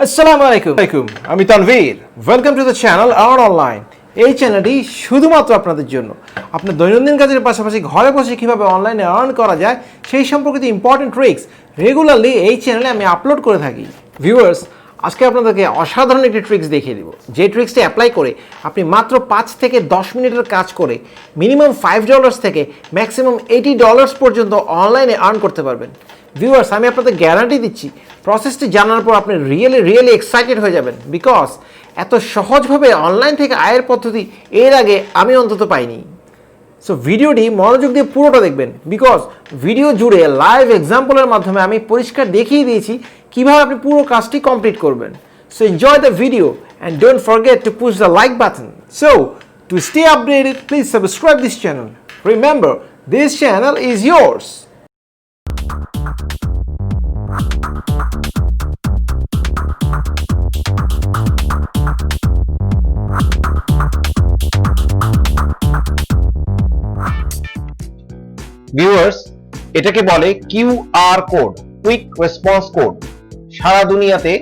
আসসালামু আলাইকুম, আমি Tanvir. Welcome to the channel hour online. এই চ্যানেলটি শুধুমাত্র আপনাদের জন্য আপনার দৈনন্দিন কাজের পাশাপাশি ঘরে বসে কীভাবে অনলাইনে আর্ন করা যায় সেই সম্পর্কিত ইম্পর্টেন্ট ট্রিক্স রেগুলারলি এই চ্যানেলে আমি আপলোড করে থাকি। ভিউয়ার্স, আজকে আপনাদেরকে অসাধারণ একটি ট্রিক্স দেখিয়ে দেবো, যে ট্রিক্সটি অ্যাপ্লাই করে আপনি মাত্র 5 থেকে 10 মিনিটের কাজ করে মিনিমাম $5 থেকে ম্যাক্সিমাম $80 পর্যন্ত অনলাইনে আর্ন করতে পারবেন। ভিউয়ার্স, আমি আপনাদের গ্যারান্টি দিচ্ছি প্রসেসটি জানার পর আপনি রিয়েলি এক্সাইটেড হয়ে যাবেন, বিকজ এত সহজভাবে অনলাইন থেকে আয়ের পদ্ধতি এর আগে আমি অন্তত পাইনি। সো ভিডিওটি মনোযোগ দিয়ে পুরোটা দেখবেন, বিকজ ভিডিও জুড়ে লাইভ এক্সাম্পলের মাধ্যমে আমি পরিষ্কার দেখিয়ে দিয়েছি কীভাবে আপনি পুরো কাজটি কমপ্লিট করবেন। So enjoy the video and don't forget to push the like button. So to stay updated, please subscribe this channel. Remember, this channel is yours. Viewers, এটাকে বলে QR code, quick response code. সারা দুনিয়াতে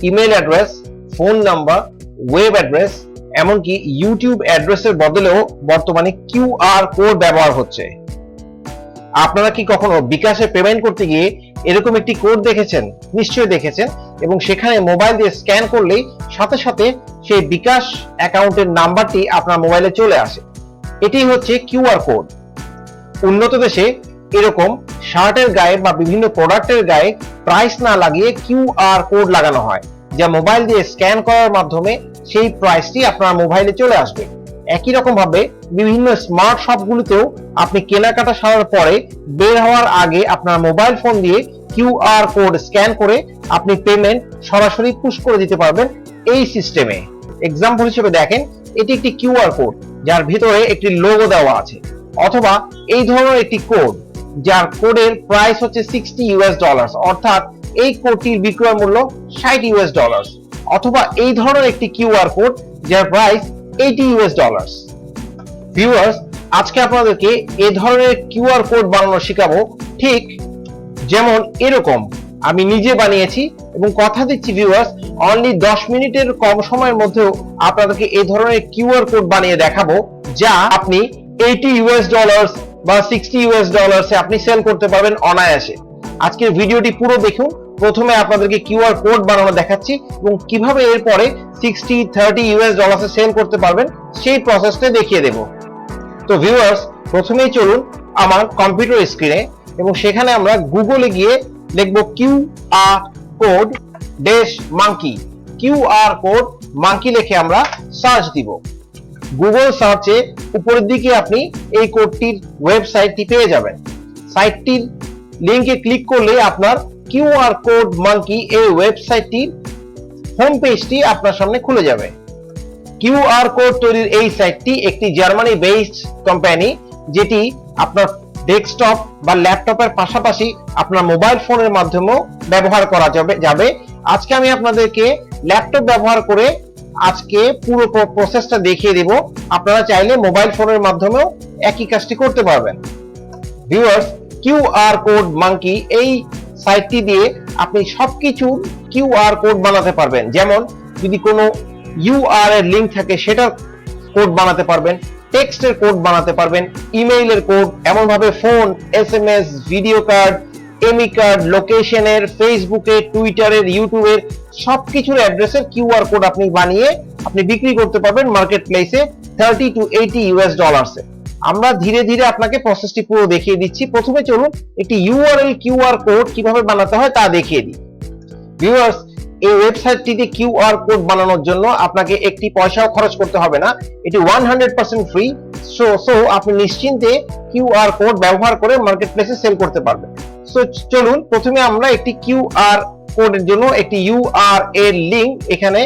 email address, phone number, web address, এমনকি YouTube অ্যাড্রেসের বদলেও বর্তমানে QR code ব্যবহার হচ্ছে। আপনারা কি কখনো বিকাশে পেমেন্ট করতে গিয়ে এরকম একটি কোড দেখেছেন? নিশ্চয়ই দেখেছেন, এবং সেখানে মোবাইল দিয়ে স্ক্যান করলেই সাথে সাথে সেই বিকাশ অ্যাকাউন্টের নাম্বারটি আপনার মোবাইলে চলে আসে। এটি হচ্ছে কিউআর কোড। উন্নত দেশে এরকম শার্টের গায়ে বা বিভিন্ন প্রোডাক্টের গায়ে প্রাইস না লাগিয়ে কিউআর কোড লাগানো হয়, যা মোবাইল দিয়ে স্ক্যান করার মাধ্যমে সেই প্রাইসটি আপনার মোবাইলে চলে আসবে। একই রকম ভাবে বিভিন্ন স্মার্ট শপগুলিতেও আপনি কেনাকাটা সারার পরে বের হওয়ার আগে আপনার মোবাইল ফোন দিয়ে কিউআর কোড স্ক্যান করে আপনি পেমেন্ট সরাসরি পুশ করে দিতে পারবেন এই সিস্টেমে। এক্সাম্পল হিসেবে দেখেন, এটি একটি কিউআর কোড যার ভিতরে একটি লোগো দেওয়া আছে, অথবা এই ধরনের একটি কোড যার কোডের প্রাইস হচ্ছে $60, অর্থাৎ এই কোডটির বিক্রয় মূল্য $60, অথবা এই ধরনের একটি কিউআর কোড যার প্রাইস $80। ভিউয়ার্স, আজকে আপনাদেরকে এই ধরনের কিউআর কোড বানানো শেখাবো, ঠিক যেমন এরকম আমি নিজে বানিয়েছি, এবং কথা দিচ্ছি ভিউয়ার্স, অনলি 10 মিনিটের কম সময়ের মধ্যেও আপনাদেরকে এই ধরনের কিউআর কোড বানিয়ে দেখাবো, যা আপনি $80 বা $60 আপনি সেল করতে পারবেন অনায়াসে। আজকের ভিডিওটি পুরো দেখুন। প্রথমে আপনাদেরকে কিউআর কোড বানানো দেখাচ্ছি এবং কিভাবে এরপরে $60-30 সেল করতে পারবেন সেই প্রসেসটা দেখিয়ে দেব। তো ভিউয়ার্স, প্রথমেই চলুন আমার কম্পিউটার স্ক্রিনে, এবং সেখানে আমরা গুগলে গিয়ে লিখব QR code -monkey. QR code monkey লিখে আমরা সার্চ দিব। গুগল সার্চে উপরের দিকে আপনি এই কোডটির ওয়েবসাইটটি পেয়ে যাবেন। সাইটটির লিংকে ক্লিক করলে আপনার কিউআর কোড মাঙ্কি এই ওয়েবসাইটটির হোম পেজটি আপনার সামনে খুলে যাবে। কিউআর কোড তৈরির এই সাইটটি একটি জার্মানি বেসড কোম্পানি, যেটি আপনার ডেস্কটপ বা ল্যাপটপের পাশাপাশি আপনার মোবাইল ফোনের মাধ্যমেও ব্যবহার করা যাবে। আজকে আমি আপনাদেরকে ল্যাপটপ ব্যবহার করে আজকে পুরো প্রসেসটা দেখিয়ে দেব। আপনারা চাইলে মোবাইল ফোনের মাধ্যমেও একই কাজটি করতে পারবেন। ভিউয়ার্স, কিউআর কোড মাঙ্কি এই সাইটটি দিয়ে আপনি সবকিছু কিউআর কোড বানাতে পারবেন। যেমন যদি কোনো ইউআরএল লিংক থাকে সেটার কোড বানাতে পারবেন, টেক্সটের কোড বানাতে পারবেন, ইমেইলের কোড, এমন ভাবে ফোন, এসএমএস, ভিডিও কার্ড, এমি কার্ড, লোকেশনের, ফেসবুকে, টুইটারের, ইউটিউবের সবকিছুর অ্যাড্রেসের কিউআর কোড আপনি বানিয়ে আপনি বিক্রি করতে পারবেন মার্কেট প্লেসে $30-80। আমরা ধীরে ধীরে আপনাকে প্রসেসটি পুরো দেখিয়ে দিচ্ছি। প্রথমে চলুন একটি ইউআরএল কিউআর কোড কিভাবে বানাতে হয় তা দেখিয়ে দিই। ভিউয়ার্স, এই ওয়েবসাইটটিতে কিউআর কোড বানানোর জন্য আপনাকে একটি পয়সাও খরচ করতে হবে না, এটি 100% ফ্রি। সো আপনি নিশ্চিন্তে কিউআর কোড ব্যবহার করে মার্কেট প্লেসে সেল করতে পারবেন। সো চলুন প্রথমে আমরা একটি কিউআর কোডের জন্য একটি ইউআরএল লিংক এখানে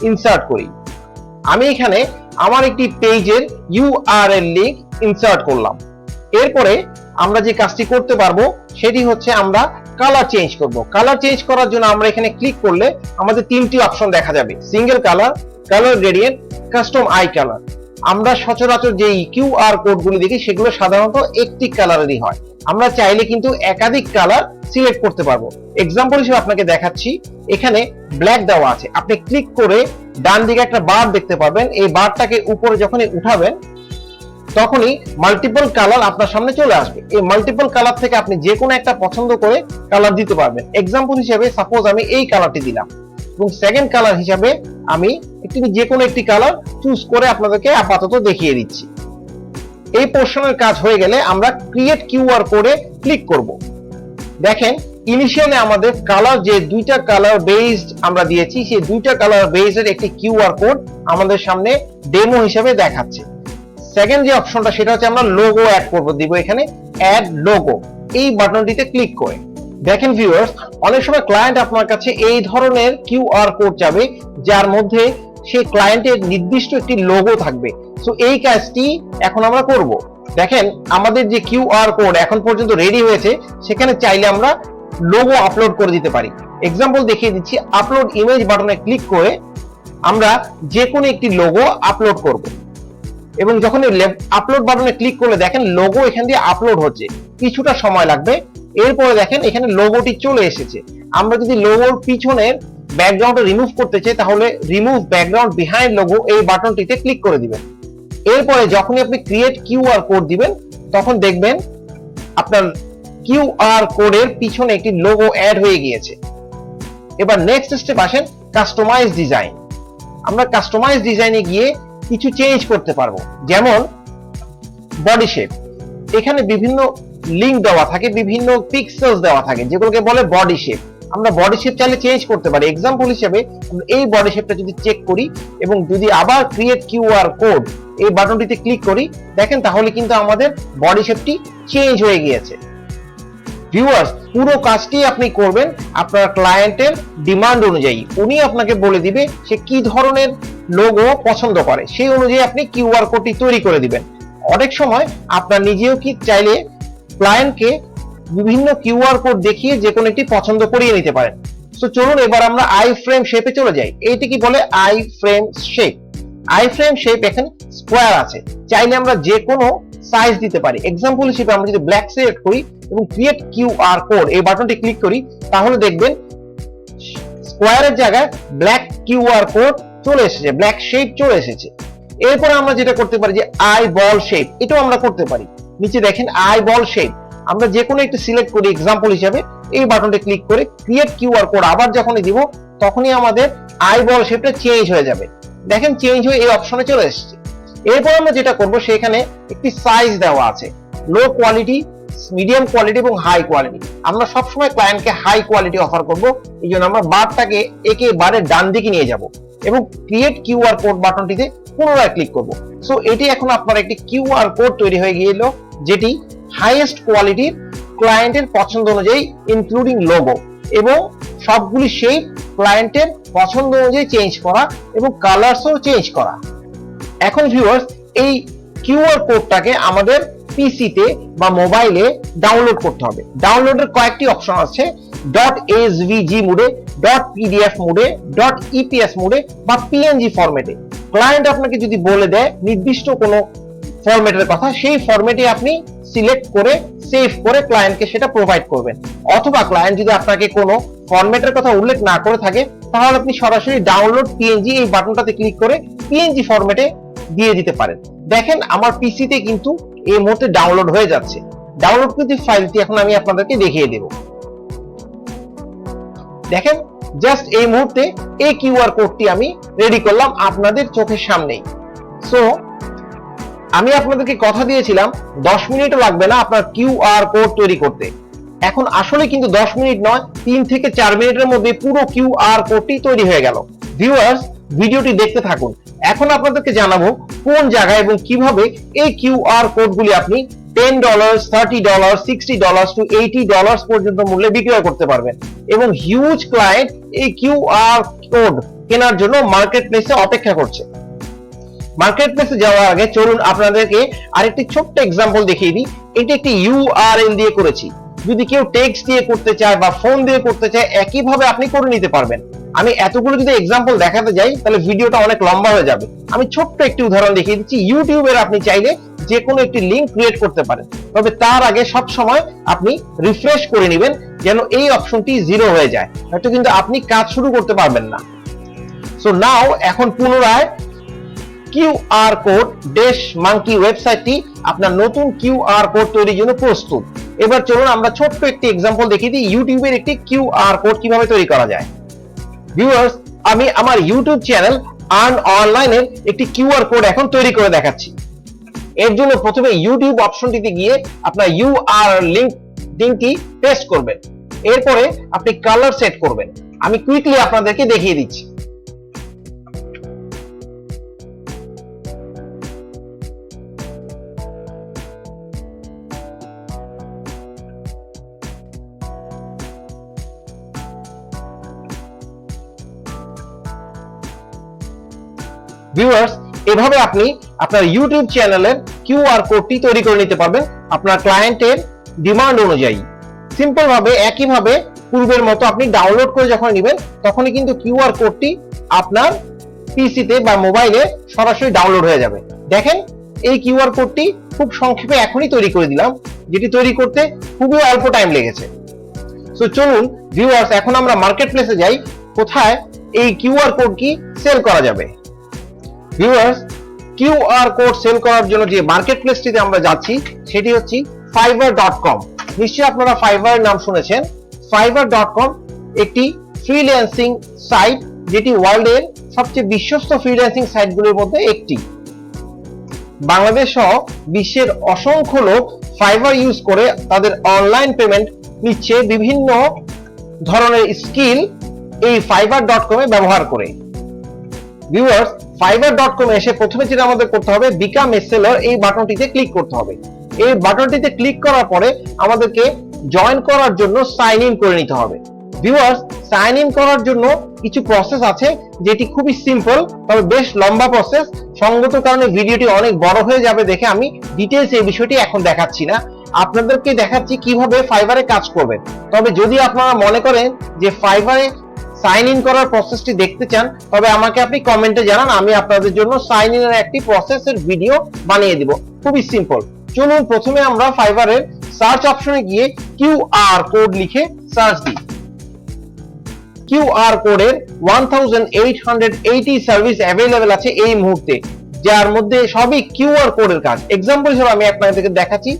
ইনসার্ট করি। আমি এখানে আমার একটি পেজের ইউআরএল লিংক ইনসার্ট করলাম। এরপরে আমরা যে কাজটি করতে পারবো সেটি হচ্ছে আমরা কালার চেঞ্জ করব। কালার চেঞ্জ করার জন্য আমরা এখানে ক্লিক করলে আমাদের তিনটি অপশন দেখা যাবে: single colour, colour gradient, custom I colour. আমরা সচরাচর যে কিউআর কোডগুলি দেখি সেগুলো সাধারণত একটি কালারেরই হয়। আমরা চাইলে কিন্তু একাধিক কালার সিলেক্ট করতে পারবো। এক্সাম্পল হিসেবে আপনাকে দেখাচ্ছি, এখানে ব্ল্যাক দেওয়া আছে, আপনি ক্লিক করে ডান দিকে একটা বার দেখতে পাবেন। এই বারটাকে উপরে যখনই উঠাবেন তখনই মাল্টিপল কালার আপনার সামনে চলে আসবে। এই মাল্টিপল কালার থেকে আপনি যে কোনো একটা পছন্দ করে কালার দিতে পারবেন। এক্সাম্পল হিসেবে সাপোজ আমি এই কালারটি দিলাম এবং সেকেন্ড কালার হিসাবে আমি যে কোনো একটি কালার চুজ করে আপনাদেরকে আপাতত দেখিয়ে দিচ্ছি। এই পোর্শনের কাজ হয়ে গেলে আমরা ক্রিয়েট কিউআর কোডে ক্লিক করব। দেখেন ইনিশিয়ালি আমাদের কালার যে দুইটা কালার বেসড আমরা দিয়েছি, সেই দুইটা কালার বেসড একটি কিউআর কোড আমাদের সামনে ডেমো হিসেবে দেখাচ্ছে। সেকেন্ড যে অপশনটা সেটা হচ্ছে আমরা লোগো অ্যাড করব, দিব এখানে অ্যাড লোগো, এই বাটনটিতে ক্লিক করে। দেখেন ভিউয়ার্স, অনেক সময় ক্লায়েন্ট আপনার কাছে এই ধরনের কিউআর কোড চাবে যার মধ্যে সেই ক্লায়েন্টের নির্দিষ্ট একটি লোগো থাকবে। সো এই কাজটি এখন আমরা করব। দেখেন আমাদের যে কিউআর কোড এখন পর্যন্ত রেডি হয়েছে, সেখানে চাইলে আমরা লোগো আপলোড করে দিতে পারি। এক্সাম্পল দেখিয়ে দিচ্ছি, আপলোড ইমেজ বাটনে ক্লিক করে আমরা যে কোনো একটি লোগো আপলোড করব এবং যখন আপলোড বাটনে ক্লিক করলে দেখেন লোগো এখান দিয়ে আপলোড হচ্ছে, কিছুটা সময় লাগবে। এরপরে দেখেন এখানে লোগোটি চলে এসেছে। আমরা যদি লোগোর পিছনের ব্যাকগ্রাউন্ড রিমুভ করতে চাই তাহলে রিমুভ ব্যাকগ্রাউন্ড বিহাইন্ড লোগো এই বাটনটিতে ক্লিক করে দিবেন। এরপরে যখনই আপনি ক্রিয়েট কিউআর কোড দিবেন তখন দেখবেন আপনার কিউআর কোডের পিছনে একটি লোগো অ্যাড হয়ে গিয়েছে। এবার নেক্সট স্টেপ আসেন কাস্টমাইজ ডিজাইন। আমরা কাস্টমাইজ ডিজাইনে গিয়ে কিছু চেঞ্জ করতে পারবো, যেমন বডি শেপ। এখানে বিভিন্ন লিঙ্ক দেওয়া থাকে, বিভিন্ন পিক্সেলস দেওয়া থাকে যেগুলোকে বলে বডি শেপ। আমরা বডি শেপ চাইলে চেঞ্জ করতে পারি। এক্সাম্পল হিসেবে এই বডি শেপটা যদি চেক করি এবং যদি আবার ক্রিয়েট কিউআর কোড এই বাটনটিতে ক্লিক করি, দেখেন তাহলে কিন্তু আমাদের বডি শেপটি চেঞ্জ হয়ে গিয়েছে। ভিউয়ার্স, পুরো কাজটি আপনি করবেন আপনার ক্লায়েন্টের ডিমান্ড অনুযায়ী। উনি আপনাকে বলে দিবে সে কি ধরনের লোগো পছন্দ করে, সেই অনুযায়ী আপনি কিউআর কোডটি তৈরি করে দিবেন। অনেক সময় আপনার নিজেও কি চাইলে ক্লায়েন্টকে বিভিন্ন কিউআর কোড দেখিয়ে যে কোনো একটি পছন্দ করিয়ে নিতে পারেন। তো চলুন এবার আমরা আই ফ্রেম শেপে চলে যাই। এইটি কি বলে I frame shape. I frame shape এখানে স্কোয়ার আছে, চাইলে আমরা যে কোনো সাইজ দিতে পারি। এক্সাম্পল হিসেবে আমরা যদি ব্ল্যাক সিলেক্ট করি এবং ক্রিয়েট কিউআর কোড এই বাটনটি ক্লিক করি তাহলে দেখবেন স্কোয়ারের জায়গায় ব্ল্যাক কিউআর কোড চলে এসেছে, ব্ল্যাক শেপ চলে এসেছে। এরপর আমরা যেটা করতে পারি যে আই বল শেপ, এটাও আমরা করতে পারি। নিচে দেখেন আই বল শেপ, আমরা যে কোনো একটি সিলেক্ট করি এক্সাম্পল হিসেবে এই বাটনটি ক্লিক করে ক্রিয়েট কিউআর কোড আবার যখনই দিব তখনই আমাদের আই বল শেপটা চেঞ্জ হয়ে যাবে। দেখেন চেঞ্জ হয়ে এই অপশনে চলে এসেছে। এরপর আমরা যেটা করব সেখানে একটি সাইজ দেওয়া আছে, লো কোয়ালিটি, মিডিয়াম কোয়ালিটি এবং হাই কোয়ালিটি। আমরা সবসময় ক্লায়েন্টকে হাই কোয়ালিটি অফার করব, এই জন্য আমরা বারটাকে একেবারে ডান দিকে নিয়ে যাব এবং ক্রিয়েট কিউআর কোড বাটনটিতে পুনরায় ক্লিক করব। সো এটি এখন আপনার একটি কিউআর কোড তৈরি হয়ে গেল যেটি হাইয়েস্ট কোয়ালিটির ক্লায়েন্টের পছন্দ অনুযায়ী ইনক্লুডিং লোগো এবং সবগুলি শেপ ক্লায়েন্টের পছন্দ অনুযায়ী চেঞ্জ করা এবং কালারসও চেঞ্জ করা। এখন ভিউয়ার্স, এই কিউআর কোডটাকে আমাদের পিসিতে বা মোবাইলে ডাউনলোড করতে হবে। ডাউনলোডের কয়েকটি অপশন আছে, .svg মোডে, .pdf মোডে, .eps মোডে বা png ফরম্যাটে। ক্লায়েন্ট আপনাকে যদি বলে দেয় নির্দিষ্ট কোনো ফরম্যাটের কথা, সেই ফরম্যাটে আপনি সিলেক্ট করে সেভ করে ক্লায়েন্টকে সেটা প্রোভাইড করবেন। অথবা ক্লায়েন্ট যদি আপনাকে কোনো ফরম্যাটের কথা উল্লেখ না করে থাকে তাহলে আপনি সরাসরি ডাউনলোড পিএনজি এই বাটনটাতে ক্লিক করে পিএনজি ফরম্যাটে দিয়ে দিতে পারেন। দেখেন আমার পিসিতে কিন্তু এই মুহূর্তে ডাউনলোড হয়ে যাচ্ছে। ডাউনলোড কৃত ফাইলটি এখন আমি আপনাদেরকে দেখিয়ে দেব। দেখেন জাস্ট এই মুহূর্তে এই কিউআর কোডটি আমি রেডি করলাম আপনাদের চোখের সামনেই। সো আমি আপনাদেরকে কথা দিয়েছিলাম 10 মিনিটও লাগবে না আপনার কিউআর কোড তৈরি করতে। এখন আসলে কিন্তু 10 মিনিট নয়, 3 থেকে 4 মিনিটের মধ্যে পুরো কিউআর কোডটি তৈরি হয়ে গেল। ভিউয়ার্স, ভিডিওটি দেখতে থাকুন। এখন আপনাদেরকে জানাবো কোন জায়গায় এবং কিভাবে এই কিউআর কোডগুলি আপনি $10, $30, $60 to $80 পর্যন্ত মূল্যে বিক্রয় করতে পারবেন এবং হিউজ ক্লায়েন্ট এই কিউআর কোড কেনার জন্য মার্কেট প্লেসে অপেক্ষা করছে। মার্কেট প্লেসে যাওয়ার আগে চলুন আপনাদেরকে আরেকটি ছোট্ট এক্সাম্পল দেখিয়ে দিই। এটি একটি ইউআরএল দিয়ে করেছি। যদি কেউ টেক্সট দিয়ে করতে চায় বা ফোন দিয়ে করতে চায়, একইভাবে আপনি করে নিতে পারবেন। আমি এতগুলো যদি এক্সাম্পল দেখাতে যাই তাহলে ভিডিওটা অনেক লম্বা হয়ে যাবে। আমি ছোট্ট একটি উদাহরণ দেখিয়ে দিচ্ছি। ইউটিউবের আপনি চাইলে যে কোনো একটি লিংক ক্রিয়েট করতে পারেন, তবে তার আগে সব সময় আপনি রিফ্রেশ করে নেবেন যেন এই অপশনটি 0 হয়ে যায়, হয়তো কিন্তু আপনি কাজ শুরু করতে পারবেন না। সো নাও এখন পুনরায় কিউআর কোড ড্যাশ মাঙ্কি ওয়েবসাইটটি আপনার নতুন কিউআর কোড তৈরির জন্য প্রস্তুত। এবার চলুন আমরা ছোট্ট একটি এক্সাম্পল দেখিয়ে দিই ইউটিউবের একটি কিউআর কোড কিভাবে তৈরি করা যায়। ভিউয়ার্স, আমি আমার ইউটিউব চ্যানেল আর্ন অনলাইনের একটি কিউআর কোড এখন তৈরি করে দেখাচ্ছি। এর জন্য প্রথমে ইউটিউব অপশনটিতে গিয়ে আপনার ইউআর লিংকটি পেস্ট করবেন। এরপরে আপনি কালার সেট করবেন। আমি কুইকলি আপনাদেরকে দেখিয়ে দিচ্ছি। ভিউয়ার্স, এভাবে আপনি আপনার ইউটিউব চ্যানেলের কিউআর কোডটি তৈরি করে নিতে পারবেন আপনার ক্লায়েন্টের ডিমান্ড অনুযায়ী। সিম্পল ভাবে একইভাবে পূর্বের মতো আপনি ডাউনলোড করে যখন নেবেন তখনই কিন্তু কিউআর কোডটি আপনার পিসিতে বা মোবাইলে সরাসরি ডাউনলোড হয়ে যাবে। দেখেন, এই কিউআর কোডটি খুব সংক্ষেপে এখনই তৈরি করে দিলাম, যেটি তৈরি করতে খুবই অল্প টাইম লেগেছে। সো চলুন ভিউয়ার্স, এখন আমরা মার্কেট প্লেসে যাই কোথায় এই কিউআর কোড কি সেল করা যাবে। ভিউয়ার্স, কিউআর কোড সেল করার জন্য যে মার্কেট প্লেসটিতে আমরা যাচ্ছি সেটি হচ্ছে fiverr.com। নিশ্চয়ই আপনারা ফাইবার নাম শুনেছেন। fiverr.com একটি ফ্রিল্যান্সিং সাইট, যেটি ওয়ার্ল্ডের সবচেয়ে বিশ্বস্ত ফ্রিল্যান্সিং সাইটগুলোর মধ্যে একটি। বাংলাদেশ সহ বিশ্বের অসংখ্য লোক ফাইবার ইউজ করে তাদের অনলাইন পেমেন্ট নিচ্ছে বিভিন্ন ধরনের স্কিল এই fiverr.com এ ব্যবহার করে। ভিউয়ার্স, fiverr.com এসে প্রথমে যেটা আমাদের করতে হবে, বিকাম এ সেলার এই বাটনটিতে ক্লিক করতে হবে। এই বাটনটিতে ক্লিক করার পরে আমাদেরকে জয়েন করার জন্য সাইন ইন করে নিতে হবে। ভিউয়ার্স, সাইন ইন করার জন্য কিছু প্রসেস আছে যেটি খুবই সিম্পল, তবে বেশ লম্বা প্রসেস। সঙ্গত কারণে ভিডিওটি অনেক বড় হয়ে যাবে দেখে আমি ডিটেইলস এই বিষয়টি এখন দেখাচ্ছি না, আপনাদেরকে দেখাচ্ছি কিভাবে ফাইবারে কাজ করবেন। তবে যদি আপনারা মনে করেন যে ফাইবারে সাইন ইন করার প্রসেসটি দেখতে চান, তবে আমাকে আপনি কমেন্টে জানান, আমি আপনাদের জন্য সাইন ইন এর একটি প্রসেসের ভিডিও বানিয়ে দিব। খুবই সিম্পল। চলুন প্রথমে আমরা ফাইবারের সার্চ অপশনে গিয়ে কিউআর কোড লিখে সার্চ দিই। কিউআর কোডের 1880 সার্ভিস অ্যাভেলেবেল আছে এই মুহূর্তে, যার মধ্যে সবই কিউআর কোডের কাজ। এক্সাম্পল হিসেবে আমি আপনাদেরকে দেখাচ্ছি,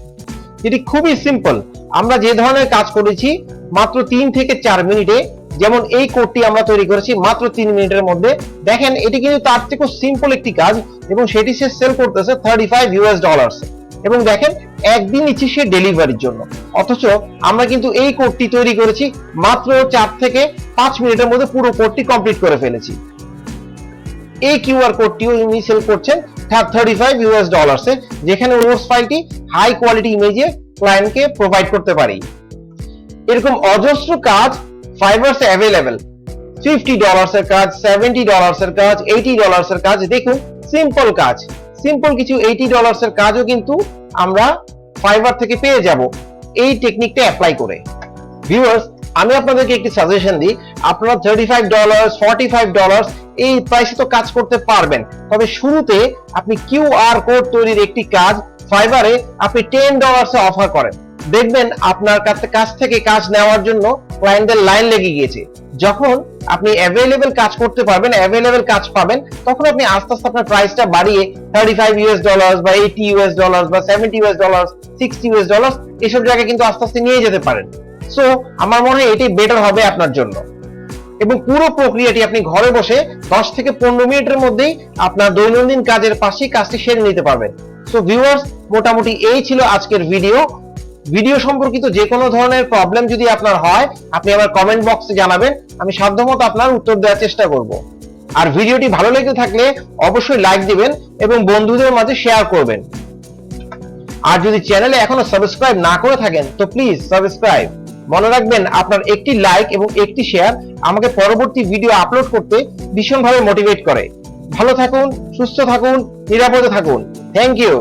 যেটি খুবই সিম্পল। আমরা যে ধরনের কাজ করেছি মাত্র 3 থেকে 4 মিনিটে, যেমন এই কোডটি আমরা তৈরি করেছি মাত্র 3 মিনিটের মধ্যে। দেখেন, এটি কিন্তু তার থেকে সিম্পল একটি কাজ এবং সেটি সে সেল করতেছে $35 এবং দেখেন একদিন নিচ্ছে সে ডেলিভারির জন্য। অথচ আমরা কিন্তু এই কোডটি তৈরি করেছি মাত্র 4 থেকে 5 মিনিটের মধ্যে পুরো কোডটি কমপ্লিট করে ফেলেছি। এই কিউআর কোডটিও উনি সেল করছেন $35 যেখানে নোটস ফাইলটি হাই কোয়ালিটি ইমেজে ক্লায়েন্টকে প্রোভাইড করতে পারি। এরকম অজস্র কাজ ফাইবারসে অ্যাভেলেবেল। $50 এর কাজ, $70 এর কাজ, $80 এর কাজ। দেখুন, সিম্পল কাজ, সিম্পল কিছু $80 এর কাজও কিন্তু আমরা ফাইবার থেকে পেয়ে যাব এই টেকনিকটা অ্যাপ্লাই করে। ভিউয়ার্স, আমি আপনাদেরকে একটি সাজেশন দিই, আপনারা $35, $45 এই প্রাইসে তো কাজ করতে পারবেন, তবে শুরুতে আপনি কিউআর কোড তৈরির একটি কাজ ফাইবারে আপনি $10 এ অফার করেন। দেখবেন আপনার কাছ থেকে কাজ নেওয়ার জন্য ক্লায়েন্টদের লাইন লেগে গিয়েছে। যখন আপনি অ্যাভেলেবেল কাজ করতে পারবেন, অ্যাভেলেবেল কাজ পাবেন, তখন আপনি আস্তে আস্তে আপনার প্রাইসটা বাড়িয়ে $35 বা $80 বা $70, $60 এসব জায়গায় কিন্তু আস্তে আস্তে নিয়ে যেতে পারেন। সো আমার মনে হয় এটি বেটার হবে আপনার জন্য। এবং পুরো প্রক্রিয়াটি আপনি ঘরে বসে 10 থেকে 15 মিনিটের মধ্যেই আপনার দৈনন্দিন কাজের পাশেই কাজটি সেরে নিতে পারবেন। সো ভিউয়ার্স, মোটামুটি এই ছিল আজকের ভিডিও সম্পর্কিত যে কোনো ধরনের প্রবলেম যদি আপনার হয়, আপনি আমার কমেন্ট বক্সে জানাবেন, আমি সাধ্যমতো আপনার উত্তর দেওয়ার চেষ্টা করব। আর ভিডিওটি ভালো লেগে থাকলে অবশ্যই লাইক দিবেন এবং বন্ধুদের মাঝে শেয়ার করবেন। আর যদি চ্যানেলে এখনো সাবস্ক্রাইব না করে থাকেন তো প্লিজ সাবস্ক্রাইব। মনে রাখবেন, আপনার একটি লাইক এবং একটি শেয়ার আমাকে পরবর্তী ভিডিও আপলোড করতে ভীষণভাবে মোটিভেট করে। ভালো থাকুন, সুস্থ থাকুন, নিরাপদে থাকুন। Thank you.